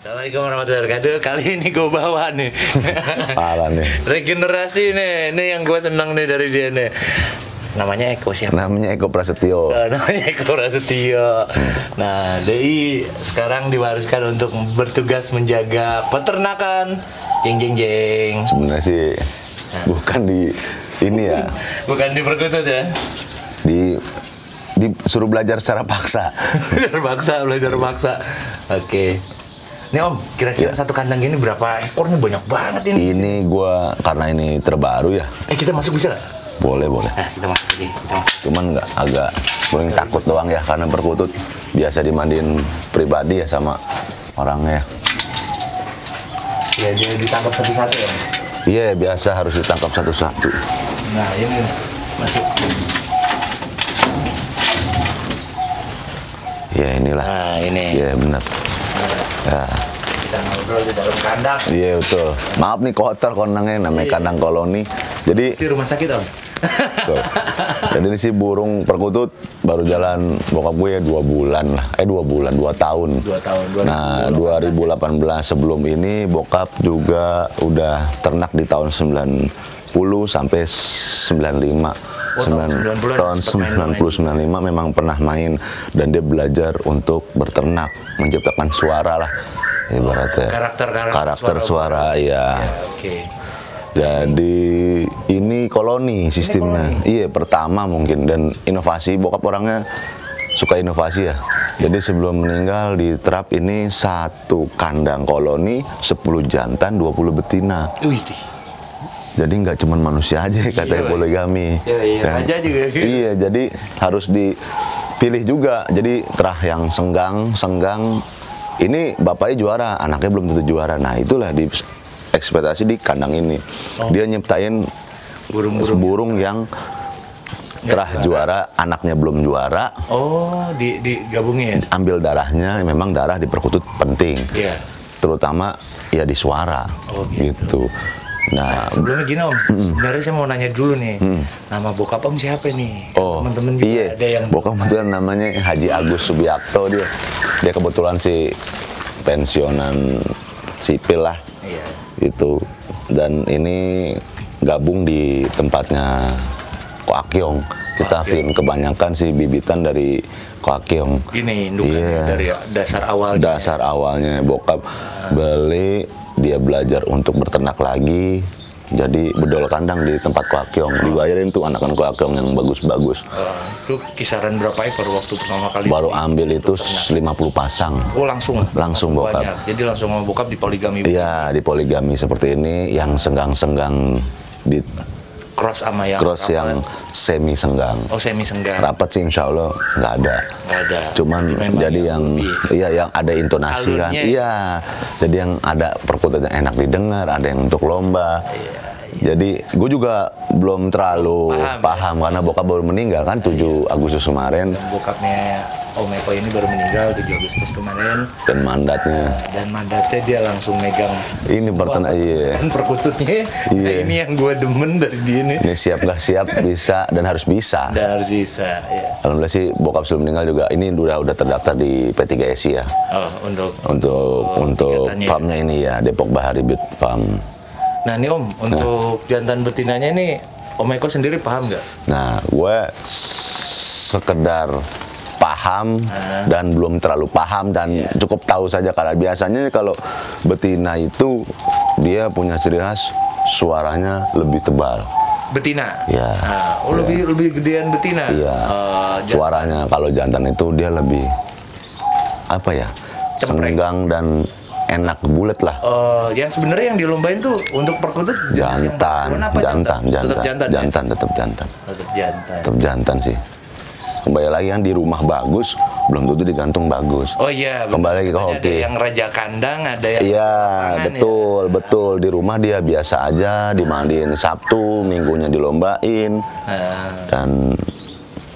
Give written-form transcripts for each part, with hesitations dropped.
Assalamualaikum warahmatullahi wabarakatuh. Kali ini gue bawa nih Parah nih. regenerasi nih. Ini yang gue seneng nih dari dia nih. Namanya Eko siapa? Namanya Eko Prasetyo. Namanya Eko Prasetyo. Nah, DI sekarang diwariskan untuk bertugas menjaga peternakan. Jeng jeng jeng. Sebenarnya sih bukan di ini ya. Bukan di perkutut ya. Disuruh belajar secara paksa. belajar paksa. Oke. Nih Om, kira-kira satu kandang ini berapa ekor nih? Banyak banget ini. Ini gua karena ini terbaru ya. Kita masuk bisa nggak? Boleh. Kita masuk aja, kita masuk. Cuman nggak agak paling takut doang ya karena perkutut biasa dimandiin pribadi ya sama orangnya. Ya, dia ditangkap satu-satu ya? Iya, biasa harus ditangkap satu-satu. Nah, ini masuk. Ya inilah. Nah, ini. Iya benar. Ya. Kita ngobrol di dalam kandang. Iya betul. Maaf nih kotor kandangnya, namanya kandang koloni. Jadi Di rumah sakit Om. betul. Jadi ini sih burung perkutut baru jalan bokap gue ya 2 bulan lah. 2 tahun. 2 tahun. Nah, 2018 sebelum ini bokap juga udah ternak di tahun 90 sampai 95. Tahun 90-95 memang pernah main dan dia belajar untuk berternak, menciptakan suara lah ibaratnya. Karakter suara ya. Oke. Jadi ini koloni sistemnya. Iya, pertama mungkin dan inovasi bokap orangnya suka inovasi ya. Jadi sebelum meninggal diterap ini 1 kandang koloni 10 jantan 20 betina. Wih. Jadi nggak cuma manusia aja katanya poligami. Iya, aja juga. Iya, jadi harus dipilih juga. Jadi terah yang senggang. Ini bapaknya juara, anaknya belum tentu juara. Nah, itulah di ekspektasi di kandang ini. Dia nyiptain burung yang terah juara, anaknya belum juara. Oh, digabungin. Ambil darahnya, memang darah di perkutut penting. Iya. Terutama ya di suara. Oh, gitu. Nah, sebelumnya gini Om, sebenarnya saya mau nanya dulu nih, nama bokap Om siapa nih? Oh, teman-teman juga iya. ada yang bokap kebetulan namanya Haji Agus Subiakto dia. Dia kebetulan si pensiunan sipil lah. Iya. Itu. Dan ini gabung di tempatnya Ko Akyong. Kita kebanyakan sih bibitan dari Ko Akyong. Ini indukannya dari dasar awalnya. Dasar awalnya bokap beli, dia belajar untuk berternak lagi. Jadi bedol kandang di tempat Ko Akyong. Dibayarin tuh anak-anak Ko Akyong yang bagus-bagus. Itu kisaran berapa ekor waktu pertama kali? Baru ambil itu 50 pasang. Oh, langsung bokap. Banyak. Jadi langsung sama bokap di poligami. Iya, di poligami seperti ini yang senggang-senggang di cross sama yang semi senggang. Oh, semi senggang. Rapat sih insya Allah nggak ada. Nggak ada. Cuman jadi yang yang ada intonasi kan. Iya. Jadi yang ada perkututnya enak didengar, ada yang untuk lomba. Jadi gue juga belum terlalu paham karena bokap baru meninggal kan 7 Agustus kemarin. Dan bokapnya Om Eko ini baru meninggal 7 Agustus kemarin. Dan mandatnya dia langsung megang ini perkututnya. Iya. Nah, ini yang gue demen dari dia nih. Ini siap nggak siap bisa dan harus bisa. Dan harus bisa. Ya. Alhamdulillah sih bokap sebelum meninggal juga ini udah terdaftar di P3SI ya. Oh, untuk farmnya ini ya Depok Bahari Bit Farm. Nah nih Om, untuk jantan betinanya nih Om Eko sendiri paham nggak? Nah, gue sekedar paham dan belum terlalu paham dan cukup tahu saja karena biasanya kalau betina itu dia punya ciri khas suaranya lebih tebal. Betina? Ya. Lebih gedean betina? Iya. Suaranya kalau jantan itu dia lebih apa ya? Senggang dan enak bulat lah. Yang sebenarnya yang dilombain tuh untuk perkutut jantan. Tetap jantan sih. Kembali lagi kan di rumah bagus, belum tentu digantung bagus. Oh iya. Kembali lagi ke hoki. Ada yang raja kandang, ada yang iya, betul. Di rumah dia biasa aja, dimandiin Sabtu, Minggunya dilombain. Dan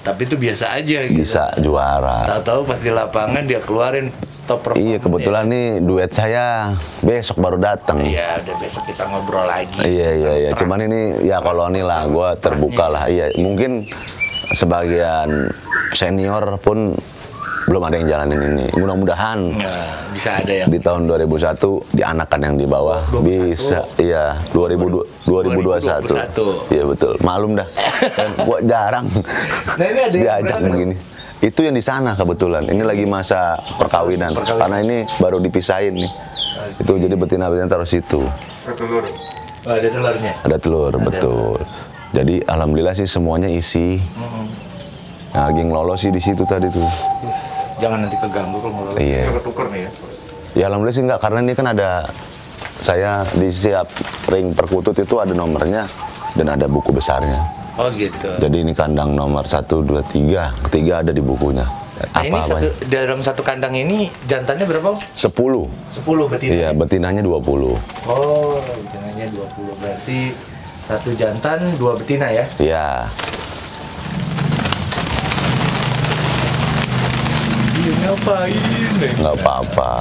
tapi itu biasa aja gitu. Bisa juara. Tahu-tahu pas di lapangan dia keluarin top perform. Iya, kebetulan nih duet saya besok baru datang. Iya, udah besok kita ngobrol lagi. Iya. Cuman ini ya koloni lah, gue terbuka lah. Iya, mungkin sebagian senior pun belum ada yang jalanin ini. Mudah-mudahan bisa ada yang di tahun 2001 dianakan yang di bawah. 21. Bisa, iya. 2021. Iya betul. Maklum dah. Gua jarang Nah, ini ada yang diajak begini. Itu yang di sana kebetulan. Ini lagi masa perkawinan. Karena ini baru dipisahin nih. Itu jadi betina-betina taruh situ. telur. Oh, ada telurnya. Ada telur, betul. Jadi alhamdulillah sih semuanya isi. Nah, lagi ngelolos sih di situ tadi tuh. Jangan nanti keganggu kalau mau. Iya. Ketuker nih ya. Ya alhamdulillah sih enggak, karena ini kan ada saya di setiap ring perkutut itu ada nomornya dan ada buku besarnya. Oh gitu. Jadi ini kandang nomor 1, 2, 3. Ketiga ada di bukunya. Nah, ini dalam satu kandang ini jantannya berapa? 10. 10 betina. Iya, betinanya 20. Oh, betinanya 20. Berarti satu jantan, 2 betina ya? Iya. Iya, ngapain deh? Nggak apa-apa.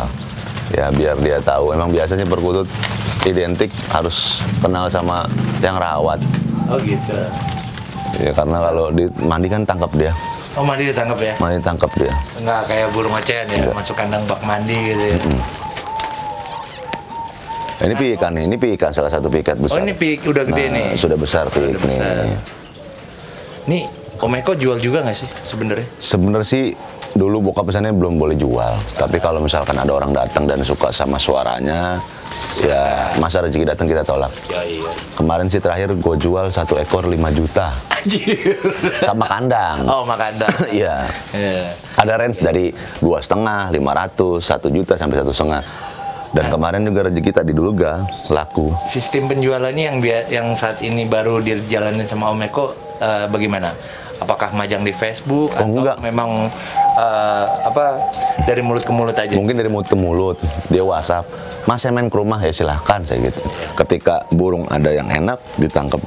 Ya biar dia tahu. Emang biasanya perkutut identik harus kenal sama yang rawat. Oh gitu. Ya karena kalau di mandi kan tangkap dia. Oh, mandi ditangkap ya? Mandi tangkap dia. Enggak kayak burung ocehan ya, masuk kandang bak mandi gitu ya. Ini piikan nih, ini piikan salah satu piikan besar. Oh, ini piik udah gede nih. Sudah besar piik nih. Nih, Om Eko jual juga nggak sih sebenarnya? Sebenarnya sih dulu bokap pesannya belum boleh jual. Tapi kalau misalkan ada orang datang dan suka sama suaranya, ya masa rezeki datang kita tolak. Ya iya. Kemarin sih terakhir gue jual 1 ekor 5 juta. Anjir. Sama kandang. Oh, sama kandang. Iya. Iya. Ada range dari 2,5, 500, 1 juta sampai 1,5. Dan kemarin juga rezeki tadi dulu gak laku. Sistem penjualannya yang saat ini baru dijalanin sama Om Eko bagaimana? Apakah majang di Facebook atau enggak. memang dari mulut ke mulut aja? Mungkin dari mulut ke mulut. Dia WhatsApp, Mas saya main ke rumah, ya silahkan saya gitu. Ketika burung ada yang enak ditangkap,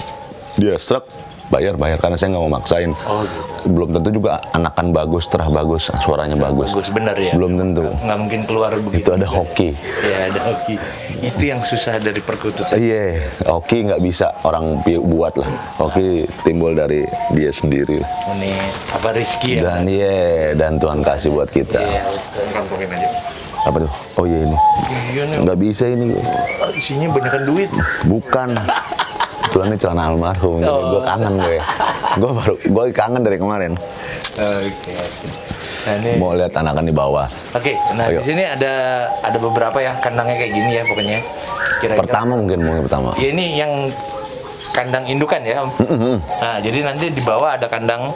dia srek, bayar karena saya nggak mau maksain. Oh, gitu. Belum tentu juga anakan bagus, terah bagus, suaranya bagus. Bagus bener ya. Belum tentu. Nggak mungkin keluar begitu. Itu ada hoki. Ya ada hoki. Itu yang susah dari perkututan. Iya, hoki nggak bisa orang buat lah. Hoki timbul dari dia sendiri. Ini apa rezeki ya? Dan Tuhan kasih buat kita. Iya, kantongin aja. Apa tuh? Oh iya ini. Iya nih. Nggak bisa ini. Isinya banyakan duit. Bukan. Kebetulan ini celana almarhum. Jadi gue kangen gue. Gue kangen dari kemarin. Oke. Nah, ini. Mau lihat anakan di bawah. Oke, nah Ayo. di sini ada beberapa ya kandangnya kayak gini ya pokoknya. Kira-kira. Pertama mungkin pertama. Ya ini yang kandang indukan ya, Om. Nah, jadi nanti di bawah ada kandang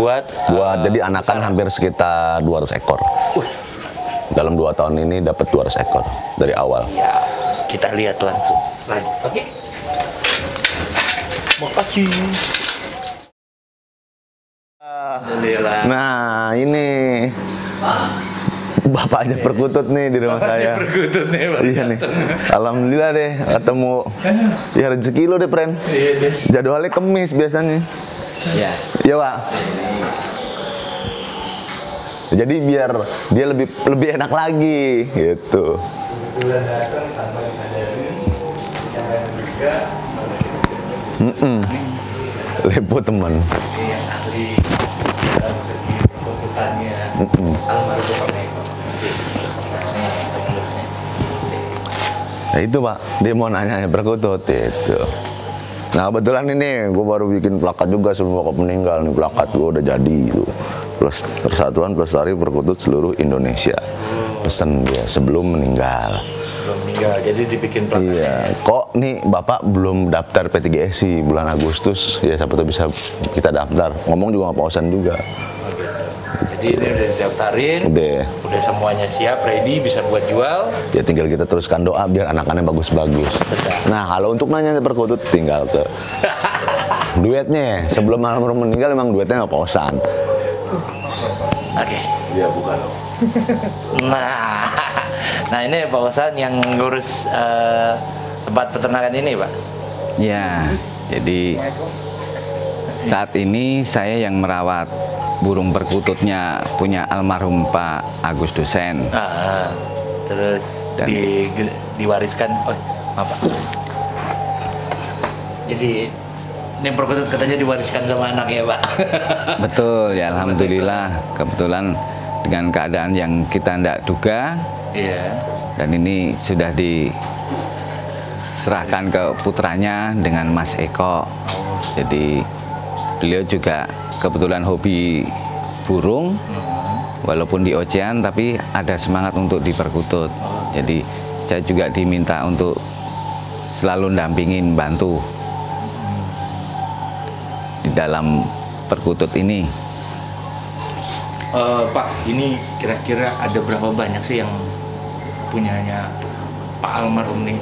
buat Jadi anakan hampir sekitar 200 ekor. Dalam 2 tahun ini dapat 200 ekor dari awal. Ya, kita lihat langsung. Lanjut. Oke. Makasih. Alhamdulillah. Nah ini bapaknya perkutut nih di rumah saya. Perkutut nih, Bang. Iya nih. Alhamdulillah deh ketemu. Ya rezeki lo deh, Pren. Iya deh. Jadwalnya Kemis biasanya. Ya. Iya, Pak. Jadi biar dia lebih enak lagi gitu. Lepo teman. Yang ahli dalam segi perkutannya almarhum Om Eko. Nah itu Pak, dia mau nanya perkutut itu. Nah kebetulan ini gue baru bikin plakat juga sebelum bokap meninggal nih, plakat gue udah jadi itu. Plus Persatuan Pelestari Perkutut Seluruh Indonesia. Pesen dia sebelum meninggal. Belum meninggal, jadi dibikin plakat. Iya, kok nih Bapak belum daftar P3SI bulan Agustus, ya siapa tuh bisa kita daftar. Ngomong juga nggak pausan juga. Jadi ini udah didaftarin, udah semuanya siap, ready, bisa buat jual. Ya tinggal kita teruskan doa biar anak-anaknya bagus-bagus. Nah kalau untuk nanya perkutut tinggal ke duetnya. Sebelum almarhum meninggal emang duetnya nggak pausan. Oke. Iya bukan. Nah ini Pak Osan yang ngurus tempat peternakan ini Pak. Ya, jadi saat ini saya yang merawat burung perkututnya punya almarhum Pak Agus Dosen. Terus Dan diwariskan, maaf Pak. Jadi ini perkutut katanya diwariskan sama anak ya Pak. Betul ya, alhamdulillah kebetulan dengan keadaan yang kita tidak duga. Iya. Dan ini sudah diserahkan ke putranya dengan Mas Eko. Jadi beliau juga kebetulan hobi burung, walaupun di ocehan tapi ada semangat untuk di perkutut. Jadi saya juga diminta untuk selalu dampingin, bantu di dalam perkutut ini. Pak, ini kira-kira ada berapa banyak sih yang punyanya Pak almarhum nih?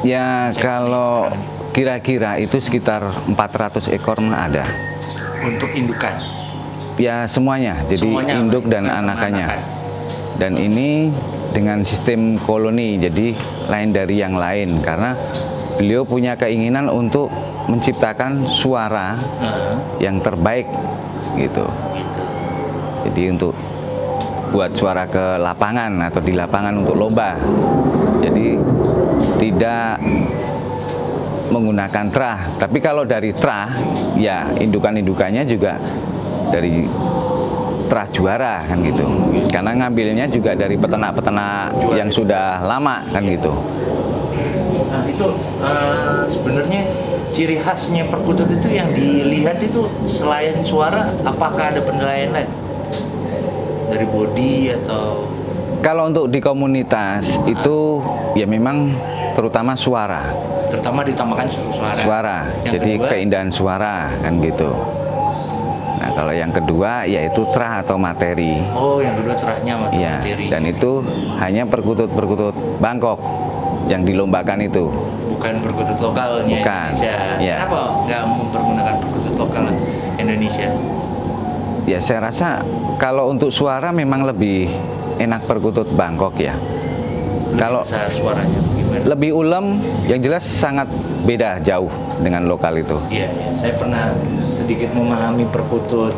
Ya, kalau kira-kira itu sekitar 400 ekor ada. Untuk indukan? Ya, semuanya. Jadi semuanya, induk dan anakannya. Dan ini dengan sistem koloni, jadi lain dari yang lain. Karena beliau punya keinginan untuk menciptakan suara yang terbaik gitu. Jadi untuk buat suara ke lapangan atau di lapangan untuk lomba. Jadi tidak menggunakan trah. Tapi kalau dari trah, ya indukan-indukannya juga dari trah juara kan gitu. Karena ngambilnya juga dari peternak-peternak yang sudah lama kan gitu. Nah itu sebenarnya ciri khasnya perkutut itu yang dilihat itu selain suara, apakah ada penilaian lain? Dari body atau? Kalau untuk di komunitas itu ya memang terutama suara. Terutama ditambahkan suara. Suara. Jadi kedua, keindahan suara kan gitu. Nah kalau yang kedua yaitu trah atau materi. Oh yang kedua trahnya ya, materi. Dan itu hanya perkutut-perkutut Bangkok yang dilombakan itu. Bukan perkutut lokalnya Indonesia. Ya. Kenapa nggak mempergunakan perkutut lokal Indonesia? Ya saya rasa kalau untuk suara memang lebih enak perkutut Bangkok ya. Kalau suaranya gimana? Lebih ulem, yang jelas sangat beda jauh dengan lokal itu. Iya, saya pernah sedikit memahami perkutut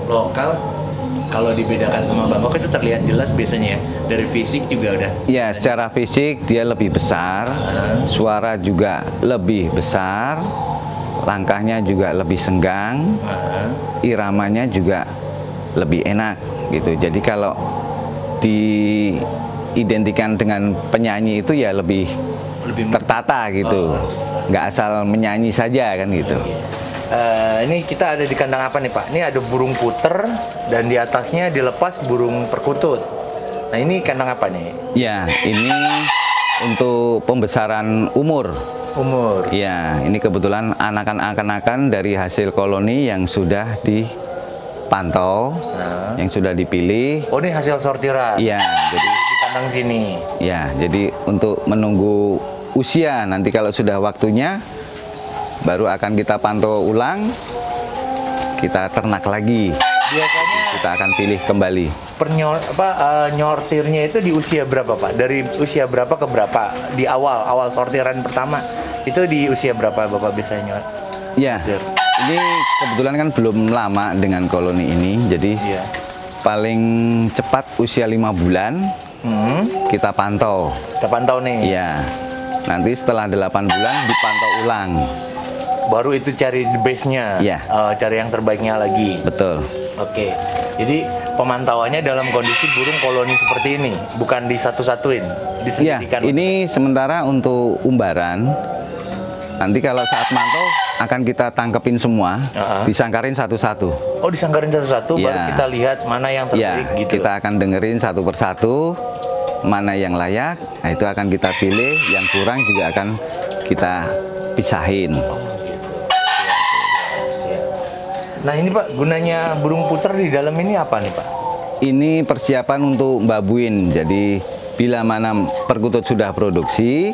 lokal. Kalau dibedakan sama Bangkok itu terlihat jelas biasanya ya. Dari fisik juga udah. Ya, secara fisik dia lebih besar, suara juga lebih besar, langkahnya juga lebih senggang, iramanya juga lebih enak gitu. Jadi kalau diidentikan dengan penyanyi itu ya lebih tertata gitu, nggak asal menyanyi saja kan gitu. Ini kita ada di kandang apa nih Pak? Ini ada burung puter dan di atasnya dilepas burung perkutut. Nah ini kandang apa nih? Ya ini untuk pembesaran umur. Ya ini kebetulan anakan-anakan dari hasil koloni yang sudah dipantau, yang sudah dipilih. Oh ini hasil sortiran? Iya, jadi di kandang sini. Ya, jadi untuk menunggu usia nanti kalau sudah waktunya baru akan kita pantau ulang, kita ternak lagi. Biasanya kita akan pilih kembali. Nyortirnya itu di usia berapa Pak? Dari usia berapa ke berapa? Di awal sortiran pertama itu di usia berapa Bapak biasanya nyor? Ya, ini kebetulan kan belum lama dengan koloni ini, jadi paling cepat usia 5 bulan kita pantau. Kita pantau nih. Iya. Nanti setelah 8 bulan dipantau ulang. Baru itu cari base-nya. Iya. Cari yang terbaiknya lagi. Betul. Oke. Jadi pemantauannya dalam kondisi burung koloni seperti ini, bukan disatu-satuin, disendirikan. Ya, ini sementara untuk umbaran. Nanti kalau saat mantau akan kita tangkepin semua, disangkarin satu-satu. Oh, disangkarin satu-satu, baru kita lihat mana yang terbaik gitu. Kita akan dengerin satu persatu mana yang layak. Nah, itu akan kita pilih, yang kurang juga akan kita pisahin. Nah, ini Pak, gunanya burung puter di dalam ini apa nih Pak? Ini persiapan untuk babuin. Jadi bila mana perkutut sudah produksi,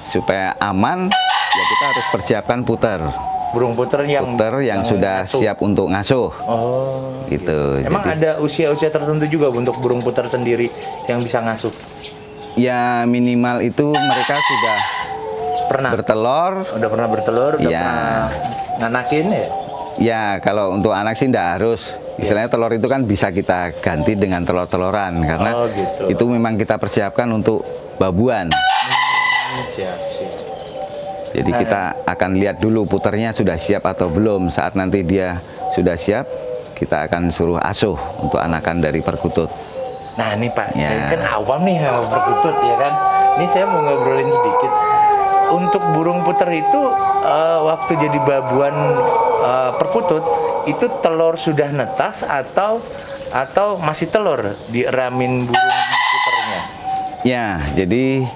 supaya aman, ya kita harus persiapkan puter. Burung puter yang sudah ngasuh. Siap untuk ngasuh. Oh, gitu. Emang jadi, ada usia-usia tertentu juga untuk burung puter sendiri yang bisa ngasuh? Ya minimal itu mereka sudah pernah bertelur. Udah pernah bertelur, udah pernah nganakin ya? Ya kalau untuk anak sih tidak harus. Istilahnya telur itu kan bisa kita ganti dengan telur-teloran karena itu memang kita persiapkan untuk babuan. Siap. Jadi kita akan lihat dulu puternya sudah siap atau belum. Saat nanti dia sudah siap, kita akan suruh asuh untuk anakan dari perkutut. Nah ini Pak, Ya. saya kan awam nih sama perkutut ya kan. Ini saya mau ngobrolin sedikit. Untuk burung puter itu waktu jadi babuan perkutut itu telur sudah netas atau masih telur dieramin burung puternya? Ya, jadi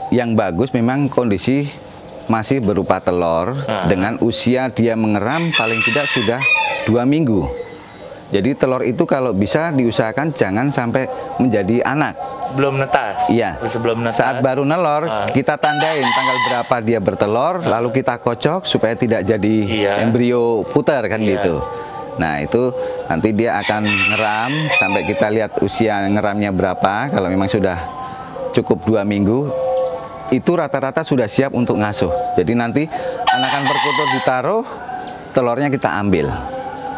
yang bagus memang kondisi masih berupa telur dengan usia dia mengeram paling tidak sudah 2 minggu. Jadi telur itu kalau bisa diusahakan jangan sampai menjadi anak. Belum netas? Iya. Sebelum netas? Saat baru nelor, kita tandain tanggal berapa dia bertelur, lalu kita kocok supaya tidak jadi embrio puter kan gitu. Nah itu nanti dia akan ngeram sampai kita lihat usia ngeramnya berapa. Kalau memang sudah cukup 2 minggu, itu rata-rata sudah siap untuk ngasuh. Jadi nanti anakan perkutut ditaruh, telurnya kita ambil.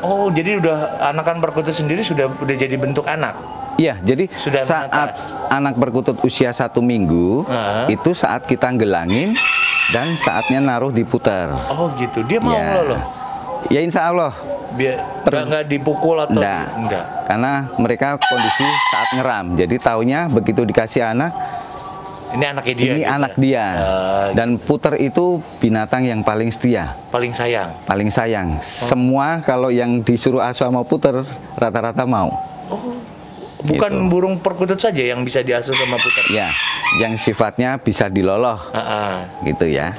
Oh, jadi udah anakan perkutut sendiri sudah jadi bentuk anak? Iya, jadi Sudah saat menetas. anak perkutut usia 1 minggu, itu saat kita gelangin dan saatnya naruh diputer. Oh gitu, dia mau loh. Ya insya Allah. Biar nggak dipukul atau Enggak. Karena mereka kondisi saat ngeram. Jadi taunya begitu dikasih anak, ini anaknya dia. ini gitu anak ya? dia. Dan puter itu binatang yang paling setia, Paling sayang. paling sayang. Semua kalau yang disuruh asuh sama puter rata-rata mau. Bukan Gitu. burung perkutut saja yang bisa diasuh sama puter. Ya, yang sifatnya bisa diloloh, gitu ya.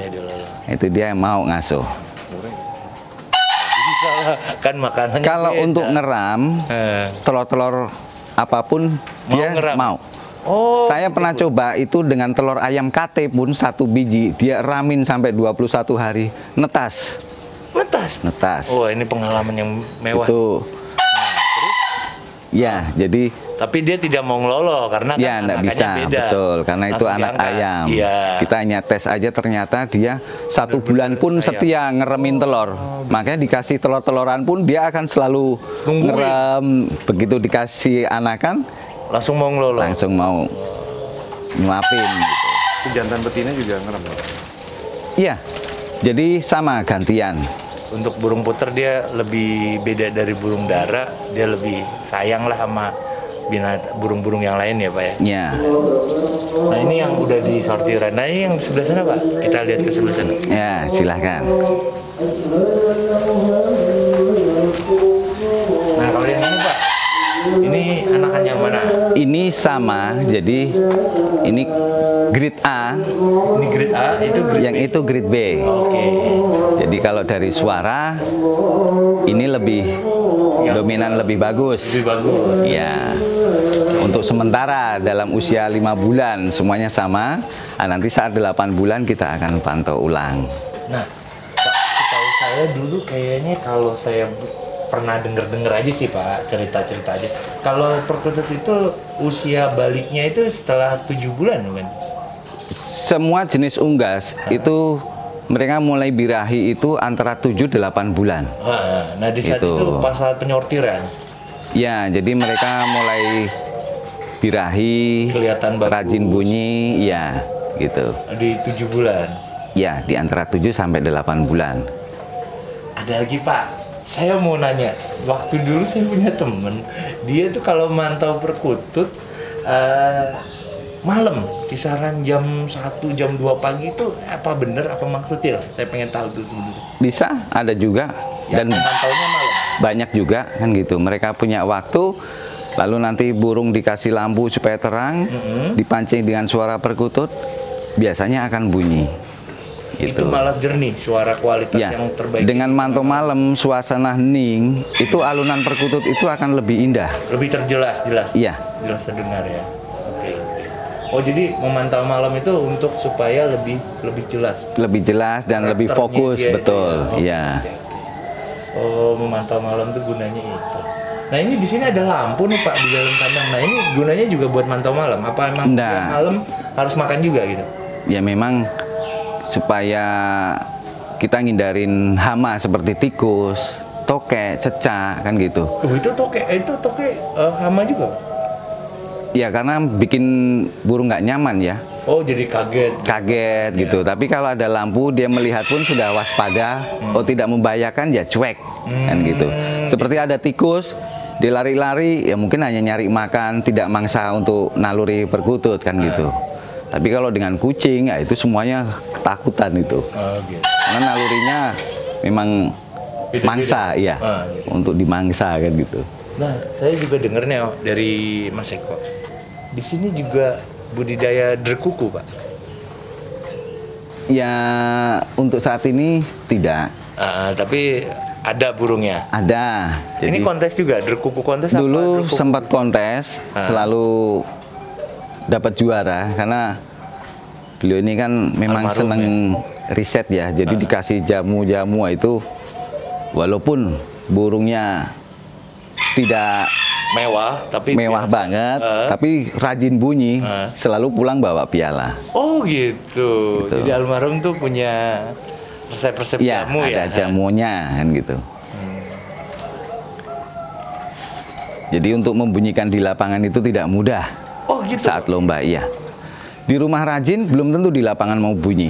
Itu dia yang mau ngasuh. Bisa lah, kan makanannya Kalau beda. untuk ngeram, telur-telur apapun dia ngeram? mau. Oh, Saya pernah coba itu dengan telur ayam kate pun 1 biji, dia ramin sampai 21 hari, netas. netas. Oh, ini pengalaman yang mewah. Itu. Ya, jadi Tapi dia tidak mau ngelolo karena ya kan enggak anakannya bisa, beda. betul, karena itu Langsung anak diangkat. ayam. Iya. Kita hanya tes aja ternyata dia 1 bulan pun setia ngeremin telur. Makanya dikasih telur-teloran pun dia akan selalu Nungguin. ngerem. Begitu dikasih anakan Langsung mau ngelolo. langsung mau nyuapin gitu. Jantan betina juga ngerem. Iya. Jadi sama gantian. Untuk burung puter dia lebih beda dari burung dara, dia lebih sayang lah sama burung-burung yang lain ya Pak ya. Ya. Nah ini yang udah di sortiran. Nah ini yang sebelah sana Pak, kita lihat ke sebelah sana. Ya, silahkan. Nah kalau yang ini Pak, ini anakan yang mana? Ini sama, jadi ini grade A, Ini grade A, itu grade yang B. itu grade B. Oke. Jadi kalau dari suara ini lebih dominan, lebih bagus. Lebih bagus. Ya. Untuk sementara dalam usia 5 bulan semuanya sama. Nah, nanti saat 8 bulan kita akan pantau ulang. Nah, Pak, setahu saya dulu kayaknya kalau saya pernah denger aja sih Pak, cerita-cerita aja. Kalau perkutut itu usia baliknya itu setelah 7 bulan kan? Semua jenis unggas itu mereka mulai birahi itu antara 7-8 bulan. Nah di saat Itu. itu pas saat penyortiran Ya, jadi mereka mulai birahi, kelihatan bagus. rajin bunyi, ya, gitu. Di 7 bulan. Ya, di antara 7 sampai 8 bulan. Ada lagi Pak, saya mau nanya. Waktu dulu saya punya temen, dia tuh kalau mantau perkutut malam, kisaran jam 1, jam 2 pagi itu apa bener apa maksudnya? Saya pengen tahu tuh sebenarnya. Bisa, ada juga. Dan Dan mantaunya malam. banyak juga kan gitu. Mereka punya waktu, lalu nanti burung dikasih lampu supaya terang, dipancing dengan suara perkutut, biasanya akan bunyi. Itu malah jernih, suara kualitas Ya, yang terbaik. dengan mantau malam, suasana hening, itu alunan perkutut itu akan lebih indah. Lebih terjelas, jelas. Iya. Jelas terdengar ya. Oke. Oh jadi memantau malam itu untuk supaya lebih jelas. Lebih jelas dan lebih Karakternya fokus, dia itu betul. ya. Iya. Oh, memantau malam itu gunanya itu. Nah ini di sini ada lampu nih Pak di dalam kandang. Nah ini gunanya juga buat mantau malam. Apa emang Nggak. tiap malam harus makan juga gitu? Ya memang supaya kita ngindarin hama seperti tikus, tokek, cecak, kan gitu. Itu toke hama juga Pak? Ya karena bikin burung nggak nyaman ya. Oh, jadi kaget gitu. Tapi kalau ada lampu dia melihat pun sudah waspada. Oh, tidak membahayakan ya cuek kan gitu. Seperti ada tikus dia lari-lari ya mungkin hanya nyari makan, tidak mangsa untuk naluri perkutut kan gitu. Tapi kalau dengan kucing ya itu semuanya ketakutan itu. Gitu. Karena nalurinya memang Beda-beda. mangsa ya, Gitu. untuk dimangsa kan gitu. Nah, saya juga dengernya dari Mas Eko. Di sini juga budidaya derkuku, Pak. Ya untuk saat ini tidak Tapi ada burungnya. ada. Ini kontes juga, derkuku kontes apa? Dulu Derkuku? sempat kontes, selalu dapat juara karena beliau ini kan memang Almarhum seneng riset ya. Jadi dikasih jamu-jamu itu walaupun burungnya tidak Mewah, tapi mewah biasa. banget, tapi rajin bunyi, selalu pulang bawa piala. Oh gitu. Jadi almarhum tuh punya resep-resep Ya, jamu ada ya. jamunya kan gitu. Jadi untuk membunyikan di lapangan itu tidak mudah Oh gitu. saat lomba, iya. Di rumah rajin belum tentu di lapangan mau bunyi.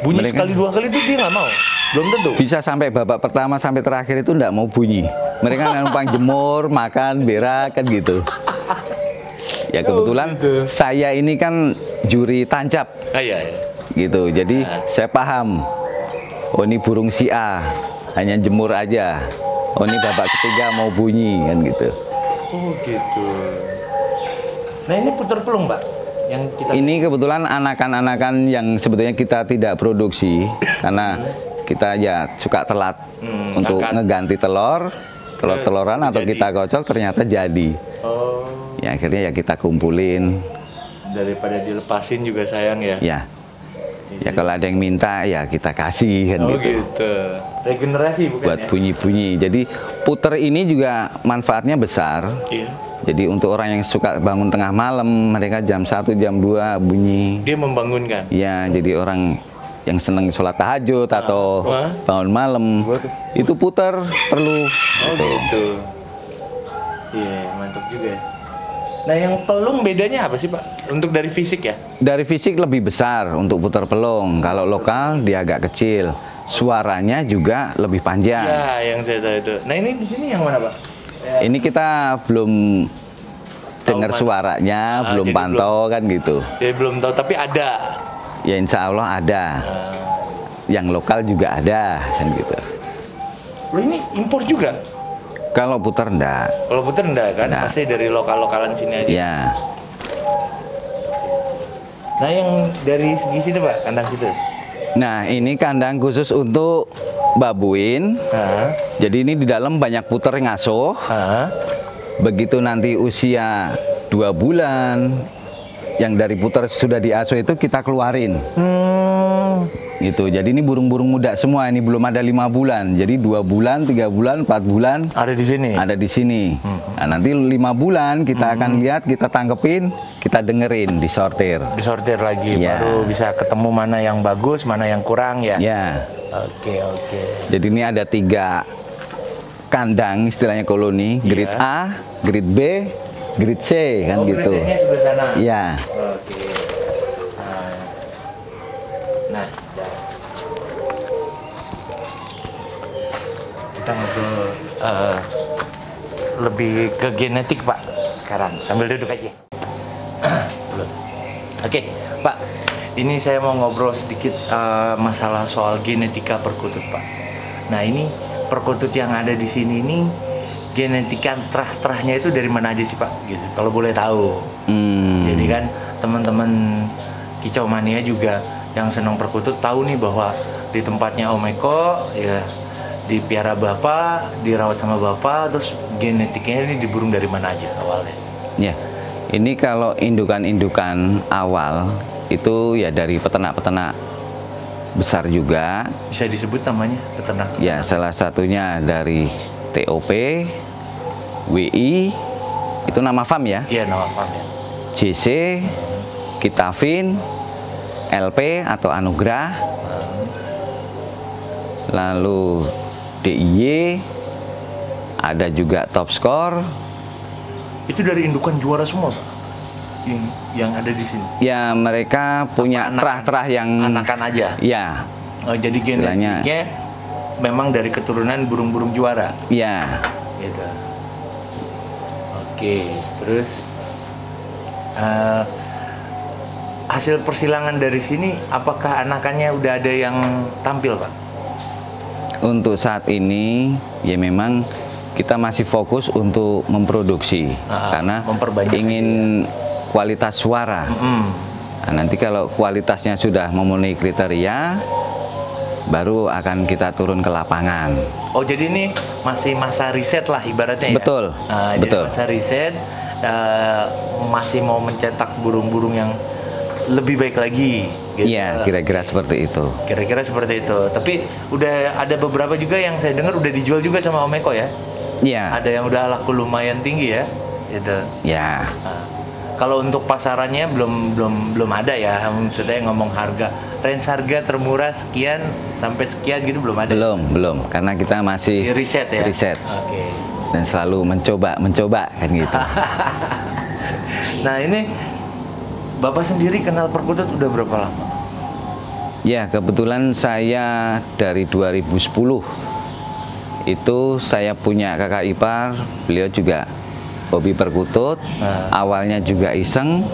Bunyi mereka- sekali dua kali tuh dia nggak mau. Belum tentu. Bisa sampai babak pertama sampai terakhir itu tidak mau bunyi. Mereka numpang jemur, makan, berak kan gitu. Ya kebetulan saya ini kan juri tancap Iya. gitu. Jadi saya paham. Oh ini burung si A hanya jemur aja. Oh ini babak ketiga mau bunyi kan gitu. Oh gitu. Nah ini putar pelung, Pak. Yang kita Ini kebetulan anakan-anakan yang sebetulnya kita tidak produksi karena kita ya suka telat untuk ngangkat. ngeganti telur-teloran atau jadi. kita kocok ternyata jadi. Oh, Ya akhirnya ya kita kumpulin. daripada dilepasin juga sayang ya. Ya. Ya kalau ada yang minta ya kita kasih kan Oh gitu. gitu. Regenerasi bukan Buat ya? bunyi-bunyi. Jadi puter ini juga manfaatnya besar. Iya. Jadi untuk orang yang suka bangun tengah malam, mereka jam 1, jam 2 bunyi. Dia membangunkan. Ya, jadi orang yang seneng sholat tahajud atau Wah. bangun malam itu puter perlu. Oh gitu. Iya, mantap juga ya. Nah, yang pelung bedanya apa sih, Pak? Untuk dari fisik ya? Dari fisik lebih besar untuk puter pelung. Kalau lokal dia agak kecil. Suaranya juga lebih panjang. Ya, yang saya tahu itu. Nah, ini di sini yang mana, Pak? Ya. Ini kita belum dengar mana? suaranya, belum jadi pantau kan gitu. Saya belum tahu, tapi ada. Ya insya Allah ada. Yang lokal juga ada kan gitu. Loh, ini impor juga? Kalau puter enggak. Kalau puter enggak kan? Enggak. Pasti dari lokal-lokalan sini aja. Ya. Nah, yang dari segi situ, Pak, kandang situ. Nah, ini kandang khusus untuk babuin. Hah? Jadi ini di dalam banyak puter ngasuh. Hah? Begitu nanti usia 2 bulan, yang dari puter sudah diasuh itu kita keluarin. Gitu. Jadi ini burung-burung muda semua. Ini belum ada 5 bulan. Jadi 2 bulan, 3 bulan, 4 bulan Ada di sini. ada di sini. Nah, nanti 5 bulan kita akan lihat, kita tangkepin, kita dengerin, disortir. Disortir lagi, Ya. baru bisa ketemu mana yang bagus, mana yang kurang ya. Ya. Oke, oke. Jadi ini ada 3 kandang istilahnya koloni, grade A, grade B, grade C kan gitu. Biasanya sebelah sana. Iya. Oke. Nah, kita ngobrol lebih ke genetik, Pak. Sekarang sambil duduk aja. Oke, Pak. Ini saya mau ngobrol sedikit masalah soal genetika perkutut, Pak. Nah, ini perkutut yang ada di sini ini genetika terah-terahnya itu dari mana aja sih, Pak? Gitu. Kalau boleh tahu. Jadi kan teman-teman Kicau Mania juga yang senang perkutut tahu nih bahwa di tempatnya Om Eko ya dipiara Bapak, dirawat sama Bapak, terus genetiknya ini diburung dari mana aja awalnya? Ya. Ini kalau indukan-indukan awal itu ya dari peternak-peternak besar juga. Bisa disebut namanya peternak? Ya, salah satunya dari TOP, WI, itu nama farm ya. Iya, nama farm ya. JC, Kitafin, LP atau Anugrah, lalu DIY, ada juga Top Score. Itu dari indukan juara semua, Pak? yang ada di sini? Ya mereka punya terah-terah yang anakan aja. Ya. Oh, jadi genetiknya memang dari keturunan burung-burung juara. Ya. Gitu. Oke, terus hasil persilangan dari sini, apakah anakannya udah ada yang tampil, Pak? Untuk saat ini ya memang kita masih fokus untuk memproduksi karena ingin kualitas suara. Nah, nanti kalau kualitasnya sudah memenuhi kriteria, baru akan kita turun ke lapangan. Oh, jadi ini masih masa riset lah ibaratnya ya? Betul, betul. Jadi masa riset, masih mau mencetak burung-burung yang lebih baik lagi. Gitu. Iya, kira-kira seperti itu. Kira-kira seperti itu. Tapi udah ada beberapa juga yang saya dengar udah dijual juga sama Om Eko ya? Iya. Ada yang udah laku lumayan tinggi ya, gitu. Ya. Nah, kalau untuk pasarannya belum ada ya. Maksudnya ngomong harga, range harga termurah sekian sampai sekian gitu belum ada. Belum, karena kita masih riset ya. Riset. Oke. Dan selalu mencoba kan gitu. Nah ini Bapak sendiri kenal perkutut udah berapa lama? Ya, kebetulan saya dari 2010 itu saya punya kakak ipar, beliau juga hobi perkutut. Awalnya juga iseng,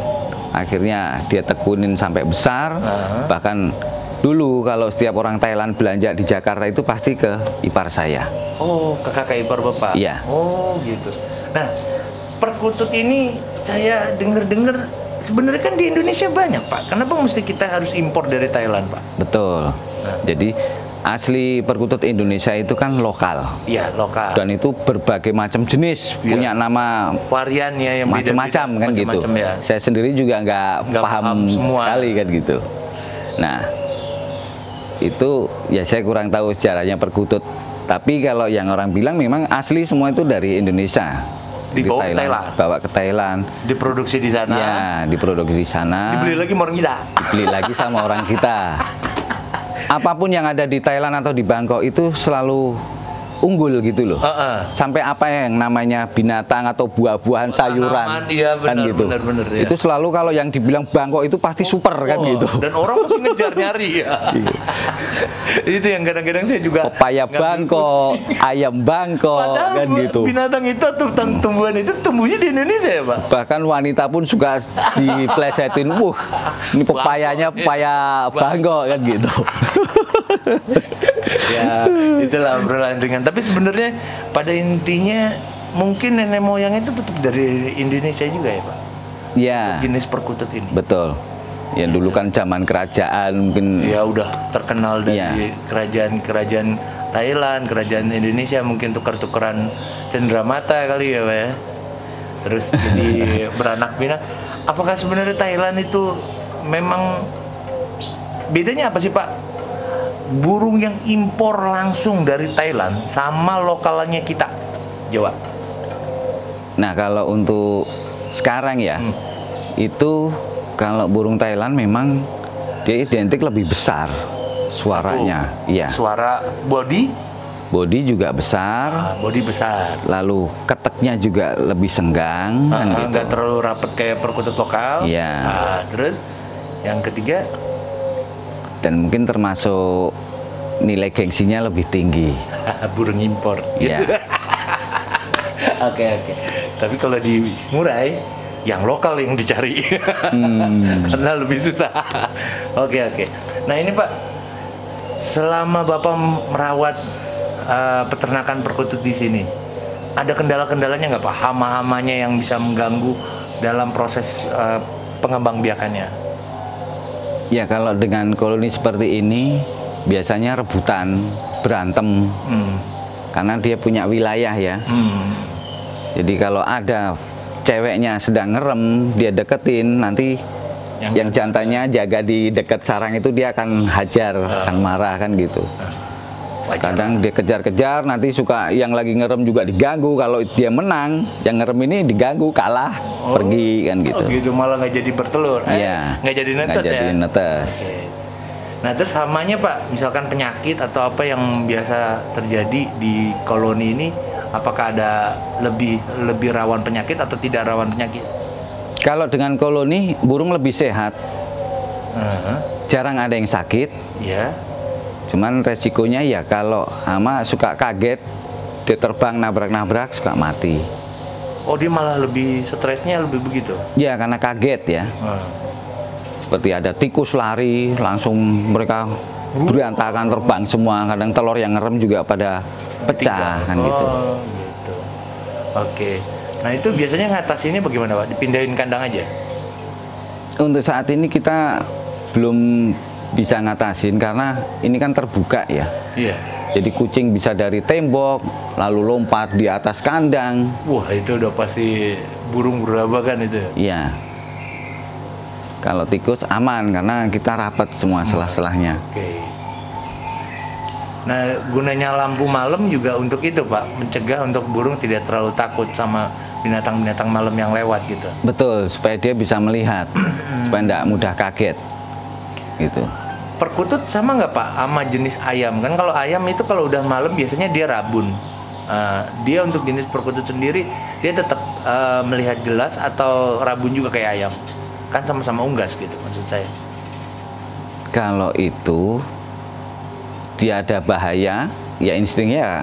akhirnya dia tekunin sampai besar. Bahkan dulu kalau setiap orang Thailand belanja di Jakarta itu pasti ke ipar saya. Oh, ke kakak ipar Bapak? Iya. Oh gitu. Nah, perkutut ini saya dengar sebenarnya kan di Indonesia banyak, Pak. Kenapa mesti kita harus impor dari Thailand, Pak? Betul. Jadi asli perkutut Indonesia itu kan lokal. Iya, lokal. Dan itu berbagai macam jenis, punya nama variannya yang macam-macam kan gitu. Ya. Saya sendiri juga nggak paham semua sekali kan gitu. Nah, itu ya saya kurang tahu sejarahnya perkutut. Tapi kalau yang orang bilang memang asli semua itu dari Indonesia. Dibawa ke Thailand. Bawa ke Thailand. Diproduksi di sana. Ya, diproduksi di sana. Dibeli lagi sama orang kita. Dibeli lagi sama orang kita. Apapun yang ada di Thailand atau di Bangkok itu selalu unggul gitu loh. Sampai apa yang namanya binatang atau buah-buahan, sayuran, iya, benar, kan gitu. Benar, ya. Itu selalu kalau yang dibilang Bangkok itu pasti super kan gitu. Dan orang masih ngejar nyari ya. Itu yang kadang-kadang saya juga. Pepaya Bangkok, ayam Bangkok, padahal kan gitu. Binatang itu atau tumbuhan itu tumbuhnya di Indonesia ya, Pak. Bahkan wanita pun suka diplesetin, ini pepayanya pepaya Bangkok kan gitu. Ya, itulah obrolan ringan. Tapi sebenarnya pada intinya mungkin nenek moyang itu tetap dari Indonesia juga ya, Pak? Ya. Jenis perkutut ini. Betul. Ya dulu kan zaman kerajaan mungkin. Ya udah terkenal dari kerajaan Thailand, kerajaan Indonesia mungkin tukar-tukaran cenderamata kali ya, Pak ya. Terus jadi beranak pinak. Apakah sebenarnya Thailand itu memang bedanya apa sih, Pak? Burung yang impor langsung dari Thailand sama lokalnya kita, Jawa. Nah kalau untuk sekarang ya, itu kalau burung Thailand memang dia identik lebih besar suaranya. Iya. Suara body juga besar. Body besar. Lalu keteknya juga lebih senggang. Nggak terlalu rapet kayak perkutut lokal. Iya. Terus yang ketiga. Dan mungkin termasuk nilai gengsinya lebih tinggi. Burung impor. Iya. Oke. Tapi kalau di Murai, yang lokal yang dicari. Karena lebih susah. Oke. Nah ini Pak, selama Bapak merawat peternakan perkutut di sini, ada kendala-kendalanya nggak Pak? Hama-hamanya yang bisa mengganggu dalam proses pengembangbiakannya? Ya kalau dengan koloni seperti ini biasanya rebutan, berantem, karena dia punya wilayah ya. Jadi kalau ada ceweknya sedang ngerem, dia deketin, nanti yang jantannya jaga di dekat sarang itu dia akan hajar, akan marah kan gitu. Kadang dia kejar-kejar, nanti suka yang lagi ngerem juga diganggu. Kalau dia menang, yang ngerem ini diganggu, kalah, pergi kan gitu. Oh gitu, malah nggak jadi bertelur. Iya. Nggak jadi netes ya. Netes. Okay. Nah terus hamanya Pak, misalkan penyakit atau apa yang biasa terjadi di koloni ini, apakah ada lebih rawan penyakit atau tidak rawan penyakit? Kalau dengan koloni, burung lebih sehat. Jarang ada yang sakit. Ya. Cuman resikonya ya kalau hama suka kaget, dia terbang nabrak-nabrak, suka mati. Oh, dia malah lebih stresnya lebih begitu? Ya, karena kaget ya. Seperti ada tikus lari, langsung mereka berantakan terbang semua. Kadang telur yang ngerem juga pada pecah kan gitu. Gitu. Oke. Nah, itu biasanya ngatasinnya bagaimana, Pak? Dipindahin kandang aja? Untuk saat ini kita belum bisa ngatasin karena ini kan terbuka ya. Iya. Jadi kucing bisa dari tembok lalu lompat di atas kandang. Wah, itu udah pasti burung berabakan itu. Iya. Kalau tikus aman karena kita rapat semua selah-selahnya. Oke. Nah, gunanya lampu malam juga untuk itu, Pak, mencegah untuk burung tidak terlalu takut sama binatang-binatang malam yang lewat gitu. Betul, supaya dia bisa melihat, supaya tidak mudah kaget. Gitu. Perkutut sama nggak, Pak, sama jenis ayam? Kan kalau ayam itu kalau udah malam biasanya dia rabun. Dia untuk jenis perkutut sendiri, dia tetap melihat jelas atau rabun juga kayak ayam? Kan sama-sama unggas gitu maksud saya. Kalau itu dia ada bahaya, ya instingnya ya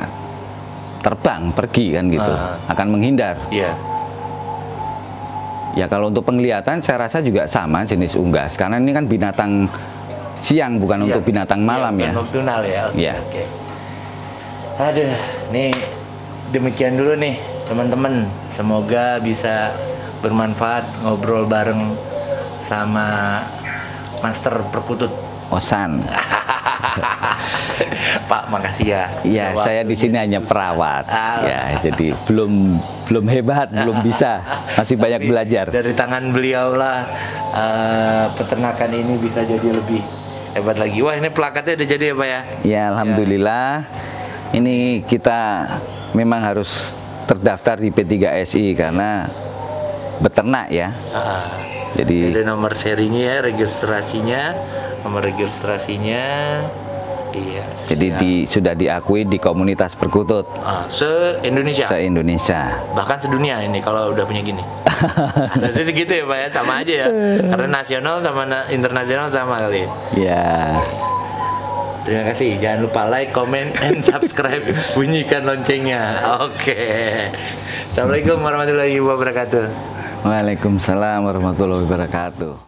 terbang, pergi kan gitu, akan menghindar. Iya. Ya kalau untuk penglihatan saya rasa juga sama jenis unggas, karena ini kan binatang siang bukan untuk binatang malam ya. Nocturnal ya. Iya. Oke. Aduh, nih demikian dulu nih teman-teman. Semoga bisa bermanfaat ngobrol bareng sama Master Perkutut Osan. Pak, makasih ya. Iya, saya di sini hanya perawat. Ya, jadi belum hebat, belum bisa. Masih banyak belajar. Dari tangan beliau lah peternakan ini bisa jadi lebih hebat lagi. Wah, ini plakatnya udah jadi ya, Pak ya? Ya, alhamdulillah. Ini kita memang harus terdaftar di P3SI karena beternak ya. Jadi ada nomor serinya ya, nomor registrasinya. Iya. Jadi sudah diakui di komunitas perkutut. Se-Indonesia. Se-Indonesia. Bahkan sedunia ini kalau udah punya gini. Rasanya segitu ya, Pak ya, sama aja ya. Karena nasional sama internasional sama kali. Ya. Terima kasih. Jangan lupa like, comment, and subscribe. Bunyikan loncengnya. Oke. Assalamualaikum warahmatullahi wabarakatuh. Waalaikumsalam warahmatullahi wabarakatuh.